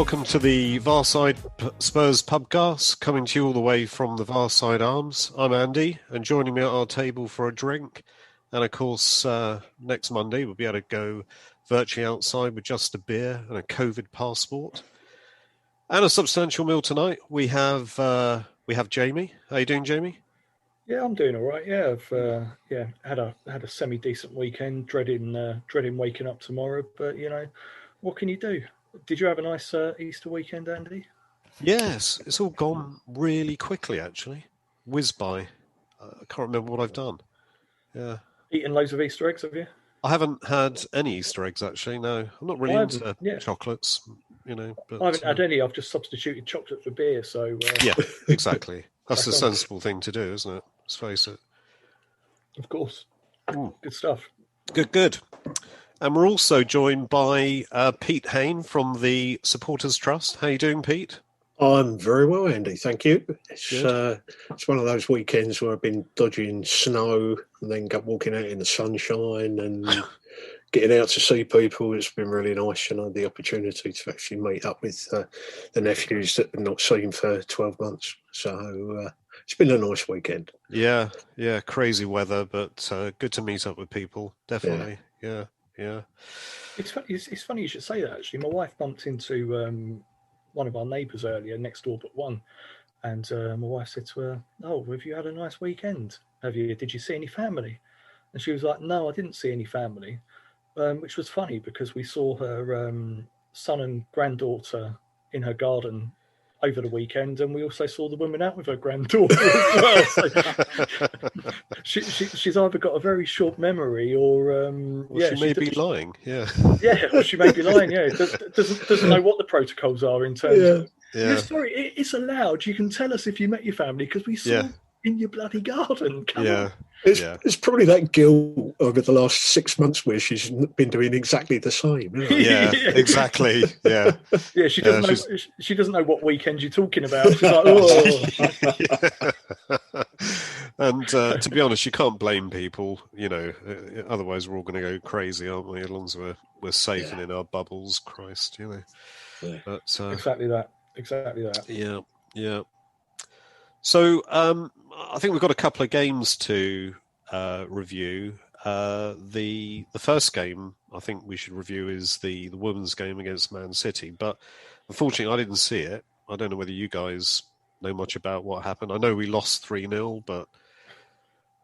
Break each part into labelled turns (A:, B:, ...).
A: welcome to the Varside Spurs Pubcast, coming to you all the way from the Varside Arms. I'm Andy, and joining me at our table for a drink, and of course, next Monday we'll be able to go virtually outside with just a beer and a COVID passport. And a substantial meal tonight. We have Jamie. How are you doing, Jamie?
B: Yeah, I'm doing all right. Yeah, I've had a semi decent weekend. Dreading waking up tomorrow, but what can you do? Did you have a nice Easter weekend, Andy?
A: Yes, it's all gone really quickly. Actually, whiz by. I can't remember what I've done. Yeah,
B: Eating loads of Easter eggs, have you?
A: I haven't had any Easter eggs actually. No, I'm not really into chocolates. But
B: I haven't had any. I've just substituted chocolate for beer. So
A: yeah, exactly. That's the sensible thing to do, isn't it? Let's face it.
B: Of course. Good stuff.
A: Good. And we're also joined by Pete Haine from the Supporters Trust. How are you doing, Pete?
C: I'm very well, Andy. Thank you. It's one of those weekends where I've been dodging snow and then walking out in the sunshine and getting out to see people. It's been really nice, the opportunity to actually meet up with the nephews that I've not seen for 12 months. So it's been a nice weekend.
A: Yeah, crazy weather, but good to meet up with people. Definitely, yeah.
B: It's funny you should say that, actually. My wife bumped into one of our neighbours earlier, next door but one, and my wife said to her, "Oh, have you had a nice weekend? Did you see any family?" And she was like, "No, I didn't see any family," which was funny because we saw her son and granddaughter in her garden over the weekend, and we also saw the woman out with her granddaughter as well. So she's either got a very short memory, or
A: she may be lying. Yeah,
B: or she may be lying. Yeah, doesn't know what the protocols are in terms of. Yeah, sorry, it's allowed. You can tell us if you met your family because we saw in your bloody garden. Come on.
C: It's probably that guilt over the last 6 months where she's been doing exactly the same.
A: Yeah, exactly. Yeah,
B: she doesn't know. She doesn't know what weekend you're talking about. She's like, oh.
A: And to be honest, you can't blame people. Otherwise we're all going to go crazy, aren't we? As long as we're safe and in our bubbles, Christ,
B: Yeah. But, exactly that.
A: Yeah. So I think we've got a couple of games to review. The first game I think we should review is the women's game against Man City. But unfortunately, I didn't see it. I don't know whether you guys know much about what happened. I know we lost 3-0, but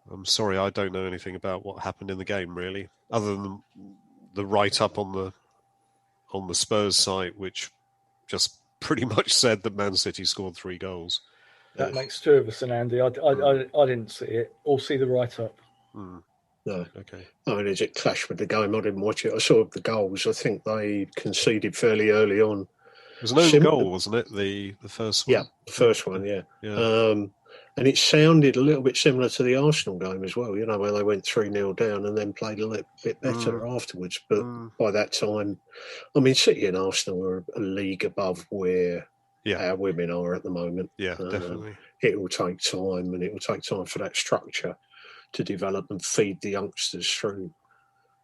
A: I'm sorry, I don't know anything about what happened in the game, really, other than the write-up on the Spurs site, which just pretty much said that Man City scored 3 goals.
B: That makes 2 of us and Andy. I didn't see it or see the write-up.
C: No. Okay. I mean, as it clashed with the game, I didn't watch it. I saw the goals. I think they conceded fairly early on.
A: It was an own goal, wasn't it? The first one?
C: Yeah, the first one, yeah. And it sounded a little bit similar to the Arsenal game as well, where they went 3-0 down and then played a little bit better afterwards. But by that time, I mean, City and Arsenal are a league above where our women are at the moment.
A: Yeah, definitely.
C: It will take time, and it will take time for that structure to develop and feed the youngsters through,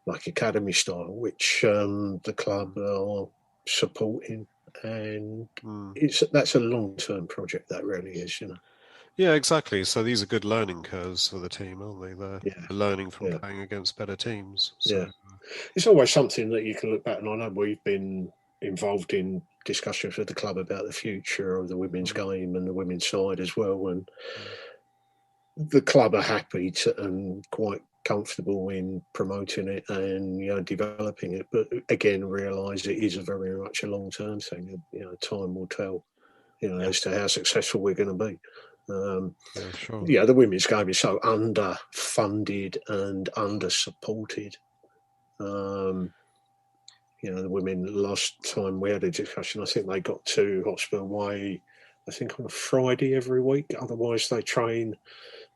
C: like academy style, which the club are supporting. And that's a long-term project, that really is,
A: Yeah, exactly. So these are good learning curves for the team, aren't they? They're learning from playing against better teams. So.
C: It's always something that you can look back, and I know we've been involved in discussions with the club about the future of the women's game and the women's side as well, and the club are happy and quite comfortable in promoting it and developing it, but again realise it is a very much a long-term thing. Time will tell as to how successful we're going to be.
A: Sure.
C: The women's game is so underfunded and under-supported. The women, last time we had a discussion, I think they got to Hotspur Way, I think on a Friday every week. Otherwise they train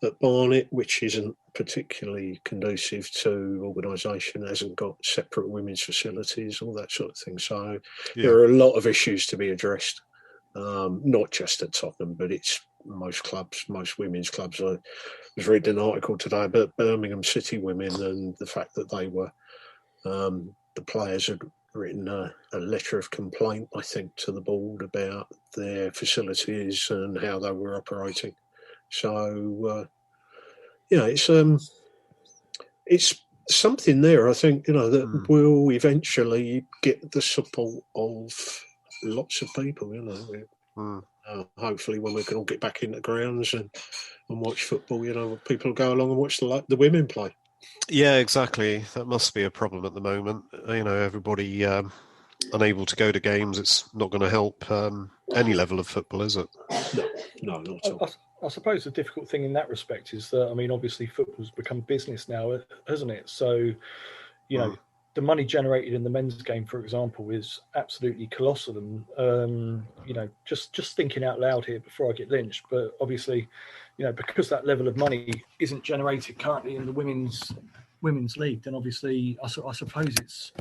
C: at Barnet, which isn't particularly conducive to organisation, hasn't got separate women's facilities, all that sort of thing. So there are a lot of issues to be addressed, not just at Tottenham, but it's most clubs, most women's clubs. I was reading an article today about Birmingham City women and the fact that they were, the players had written a letter of complaint, I think, to the board about their facilities and how they were operating. So, it's something there, I think, that will eventually get the support of lots of people, hopefully when we can all get back into grounds and watch football, people go along and watch the women play.
A: Yeah, exactly. That must be a problem at the moment. Everybody unable to go to games. It's not going to help any level of football, is it?
C: No, not at all.
B: I suppose the difficult thing in that respect is that, obviously football's become business now, hasn't it? So, the money generated in the men's game, for example, is absolutely colossal. And, just thinking out loud here before I get lynched, but obviously, because that level of money isn't generated currently in the women's league, then obviously I suppose it's,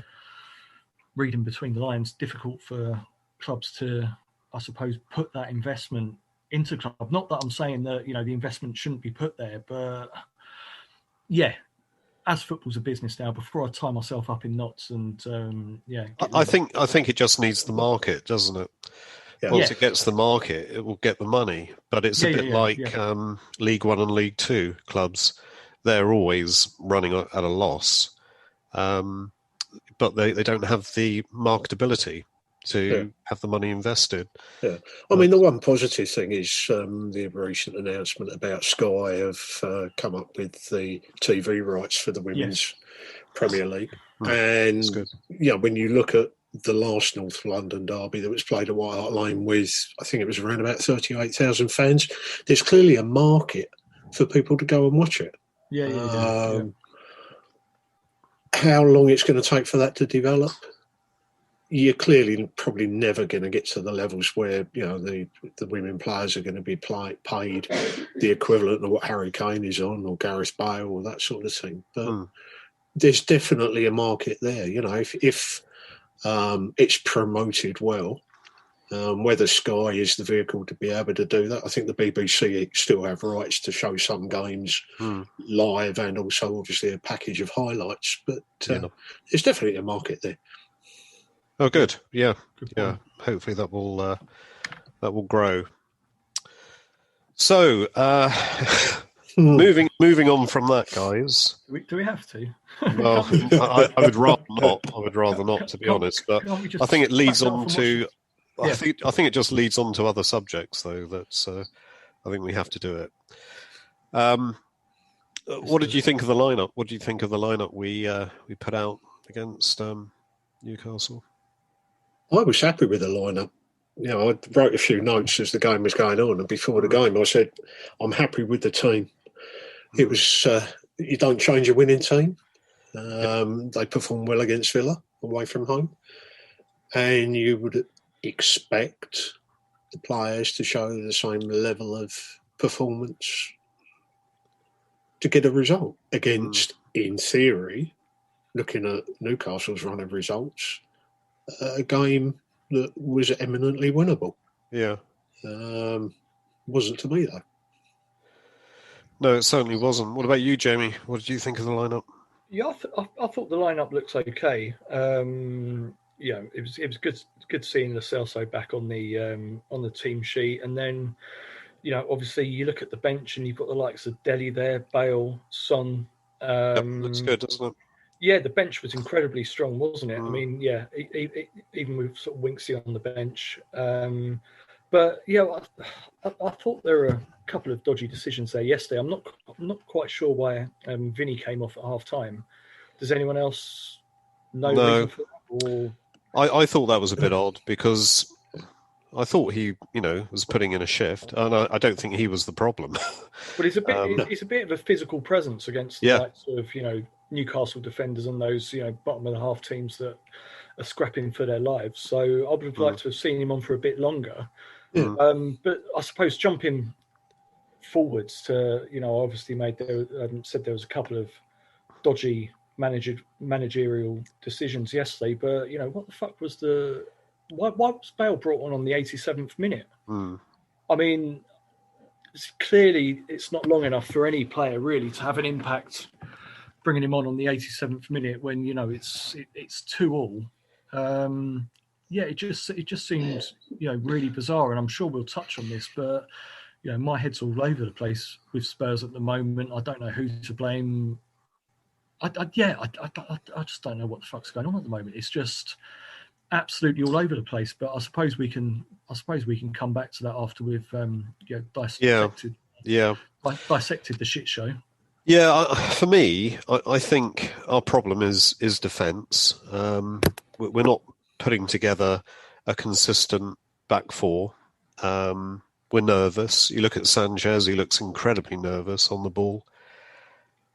B: reading between the lines, difficult for clubs to, I suppose, put that investment into club. Not that I'm saying that, the investment shouldn't be put there, but yeah, as football's a business now, before I tie myself up in knots and
A: I think it just needs the market, doesn't it?
C: Yeah.
A: Once it gets the market, it will get the money. But it's a bit like League One and League Two clubs. They're always running at a loss, but they don't have the marketability to have the money invested.
C: Yeah, the one positive thing is the recent announcement about Sky have come up with the TV rights for the Women's Premier League. And, when you look at the last North London derby that was played at White Hart Lane with, I think it was around about 38,000 fans, there's clearly a market for people to go and watch it. How long it's going to take for that to develop? You're clearly probably never going to get to the levels where the women players are going to be paid the equivalent of what Harry Kane is on, or Gareth Bale, or that sort of thing. But there's definitely a market there. If it's promoted well, whether Sky is the vehicle to be able to do that. I think the BBC still have rights to show some games live, and also obviously a package of highlights. But there's definitely a market there.
A: Oh, good. Yeah. Hopefully that will grow. So, moving on from that, guys.
B: Do we have to?
A: Well, I would rather not. I would rather not, to be honest. But I think it leads on to. I think it just leads on to other subjects, though. That's. I think we have to do it. What did you think of the lineup? What do you think of the lineup we put out against Newcastle?
C: I was happy with the lineup. I wrote a few notes as the game was going on, and before the game, I said, "I'm happy with the team." It was you don't change a winning team. They performed well against Villa away from home, and you would expect the players to show the same level of performance to get a result against, in theory, looking at Newcastle's run of results, a game that was eminently winnable.
A: Yeah.
C: Wasn't to me, though.
B: No,
A: it certainly wasn't. What about you, Jamie? What did you think of the lineup?
B: Yeah, I thought the lineup looks okay. It was good seeing Lo Celso back on the team sheet, and then obviously you look at the bench and you've got the likes of Dele there, Bale, Son.
A: Looks good, doesn't it?
B: Yeah, the bench was incredibly strong, wasn't it? I mean, even with sort of Winksy on the bench. But I thought there were a couple of dodgy decisions there yesterday. I'm not quite sure why Vinny came off at half time. Does anyone else know reason for that? Or...
A: I thought that was a bit odd, because I thought he, was putting in a shift, and I don't think he was the problem.
B: But it's a bit of a physical presence against the likes of Newcastle defenders and those bottom of the half teams that are scrapping for their lives. So I would have liked to have seen him on for a bit longer. But I suppose jumping forwards to obviously said there was a couple of dodgy managerial decisions yesterday. But what the fuck was why was Bale brought on the 87th minute? I mean, clearly it's not long enough for any player really to have an impact bringing him on the 87th minute when it's 2-2. It just seemed really bizarre, and I'm sure we'll touch on this, but my head's all over the place with Spurs at the moment. I don't know who to blame. I just don't know what the fuck's going on at the moment. It's just absolutely all over the place. But I suppose we can come back to that after we've dissected the shit show.
A: Yeah, for me, I think our problem is defence. We're not putting together a consistent back four. We're nervous. You look at Sanchez; he looks incredibly nervous on the ball.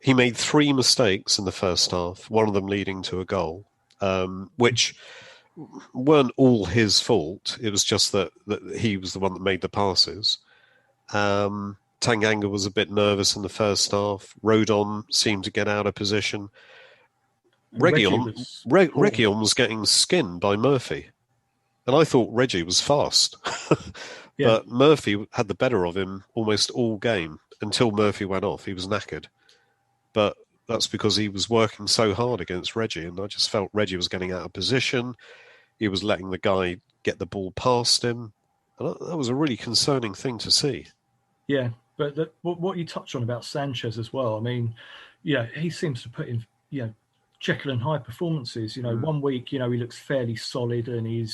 A: He made 3 mistakes in the first half, one of them leading to a goal, which weren't all his fault. It was just that he was the one that made the passes. Tanganga was a bit nervous in the first half. Rodon seemed to get out of position. Reguilón was getting skinned by Murphy. And I thought Reggie was fast. But Murphy had the better of him almost all game until Murphy went off. He was knackered. But that's because he was working so hard against Reggie. And I just felt Reggie was getting out of position. He was letting the guy get the ball past him. And that was a really concerning thing to see.
B: Yeah, but what you touched on about Sanchez as well, I mean, he seems to put in, Jekyll and Hyde performances. 1 week, he looks fairly solid and he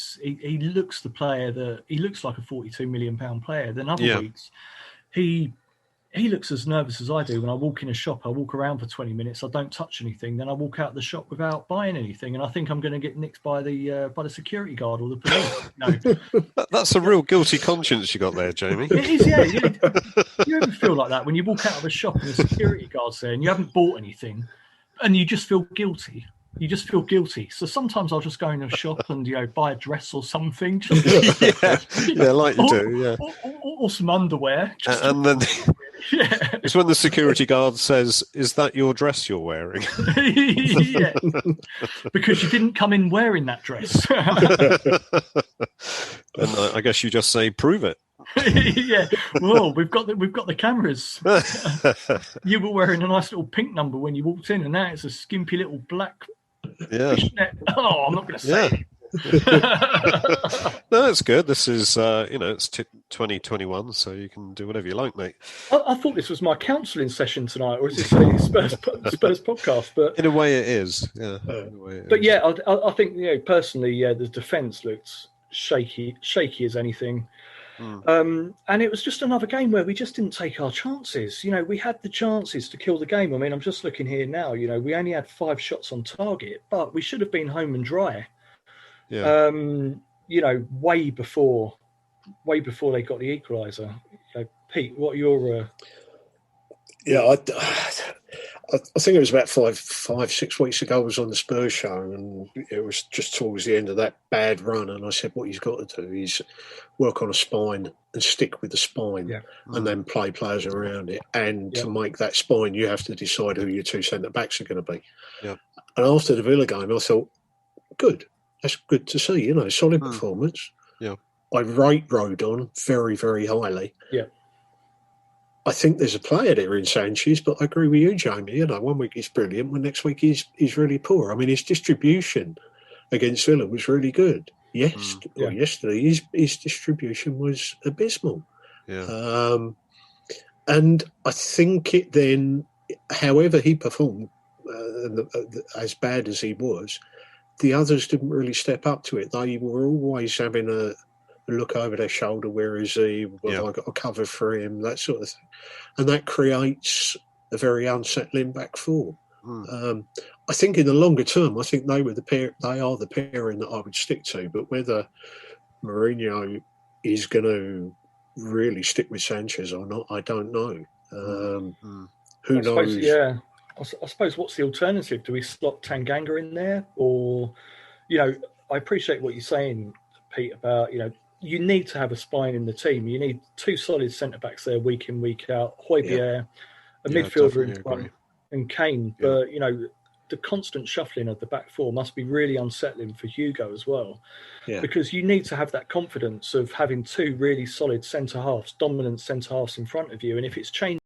B: looks the player that he looks like a £42 million player. Then other weeks, he looks as nervous as I do. When I walk in a shop, I walk around for 20 minutes, I don't touch anything. Then I walk out the shop without buying anything, and I think I'm going to get nicked by the security guard or the police.
A: That's a real guilty conscience you got there, Jamie.
B: It is, yeah. You ever feel like that when you walk out of a shop and the security guard's there and you haven't bought anything, and you just feel guilty? You just feel guilty. So sometimes I'll just go in a shop and buy a dress or something.
A: Like you do,
B: or some underwear.
A: And then it's when the security guard says, "Is that your dress you're wearing?"
B: Yeah, because you didn't come in wearing that dress.
A: And I guess you just say, "Prove it."
B: Yeah, well, we've got the cameras. You were wearing a nice little pink number when you walked in, and now it's a skimpy little black fishnet. Oh, I'm not going to say.
A: No, it's good. This is, it's 2021, so you can do whatever you like, mate.
B: I thought this was my counselling session tonight, or is this a Spurs podcast? But
A: in a way, it is. Yeah.
B: I think personally, the defence looked shaky as anything. And it was just another game where we just didn't take our chances. We had the chances to kill the game. I mean, I'm just looking here now. We only had 5 shots on target, but we should have been home and dry.
A: Yeah.
B: Way before they got the equaliser. Pete, what are your?
C: I think it was about 5-6 weeks ago. I was on the Spurs show, and it was just towards the end of that bad run. And I said, what he's got to do is work on a spine and stick with the spine, and then play players around it. And to make that spine, you have to decide who your 2 centre backs are going to be.
A: Yeah.
C: And after the Villa game, I thought, good. That's good to see. Solid performance.
A: Yeah.
C: I rate Rodon very, very highly.
B: Yeah.
C: I think there's a player there in Sanchez, but I agree with you, Jamie. 1 week he's brilliant, when next week he's really poor. I mean, his distribution against Villa was really good. Yesterday his distribution was abysmal.
A: Yeah.
C: And I think it then, however he performed, as bad as he was, the others didn't really step up to it. They were always having a look over their shoulder. Where is he? Well, I got a cover for him, that sort of thing. And that creates a very unsettling back four. I think in the longer term, I think they are the pairing that I would stick to. But whether Mourinho is going to really stick with Sanchez or not, I don't know. Who knows?
B: I suppose what's the alternative? Do we slot Tanganga in there? Or, I appreciate what you're saying, Pete, about, you need to have a spine in the team. You need 2 solid centre-backs there week in, week out. Højbjerg, a midfielder in front, and Kane. But, the constant shuffling of the back four must be really unsettling for Hugo as well. Yeah. Because you need to have that confidence of having 2 really solid centre-halves, dominant centre-halves in front of you. And if it's changed